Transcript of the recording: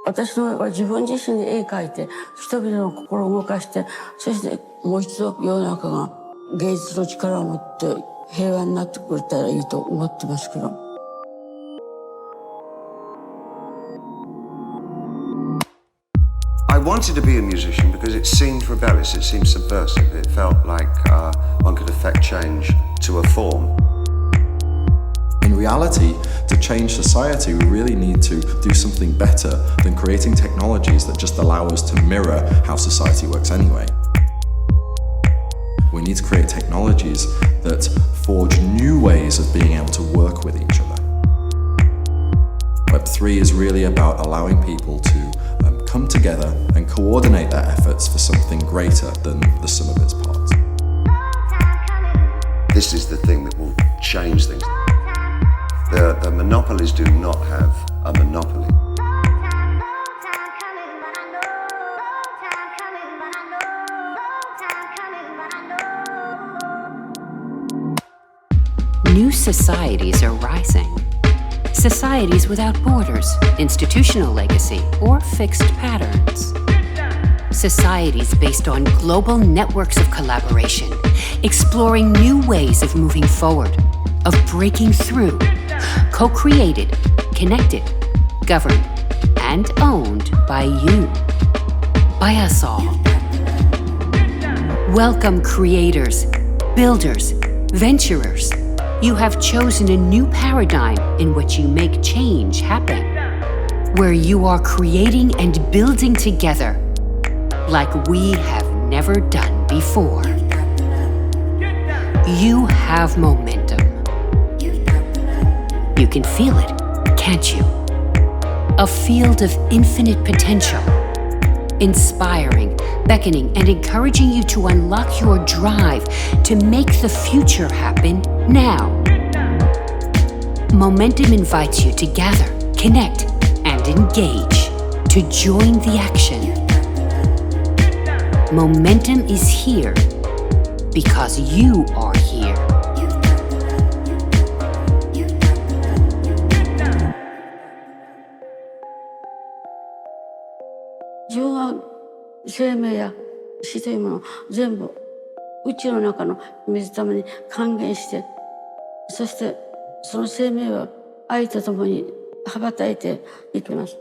私のは自分自身で絵描いて人々の心を動かして、そしてもう一度世の中が芸術の力を持って平和になってくれたらいいと思ってますけど。I wanted to be a musician because it seemed rebellious, it seemed subversive, it felt like one could affect change to a form. In reality, to change society, we really need to do something better than creating technologies that just allow us to mirror how society works anyway. We need to create technologies that forge new ways of being able to work with each other. Web3 is really about allowing people to come together and coordinate their efforts for something greater than the sum of its parts. This is the thing that will change things. The monopolies do not have a monopoly. New societies are rising. Societies without borders, institutional legacy, or fixed patterns. Societies based on global networks of collaboration, exploring new ways of moving forward, of breaking through, co-created, connected, governed, and owned by you, by us all. Welcome creators, builders, venturers. You have chosen a new paradigm in which you make change happen, where you are creating and building together like we have never done before. You have momentum. You can feel it, can't you? A field of infinite potential, inspiring, beckoning, and encouraging you to unlock your drive to make the future happen now. Momentum invites you to gather, connect, and engage, to join the action. Momentum is here because you are here.生命や死というものを全部宇宙の中の水玉に還元して、そしてその生命は愛とともに羽ばたいていきます。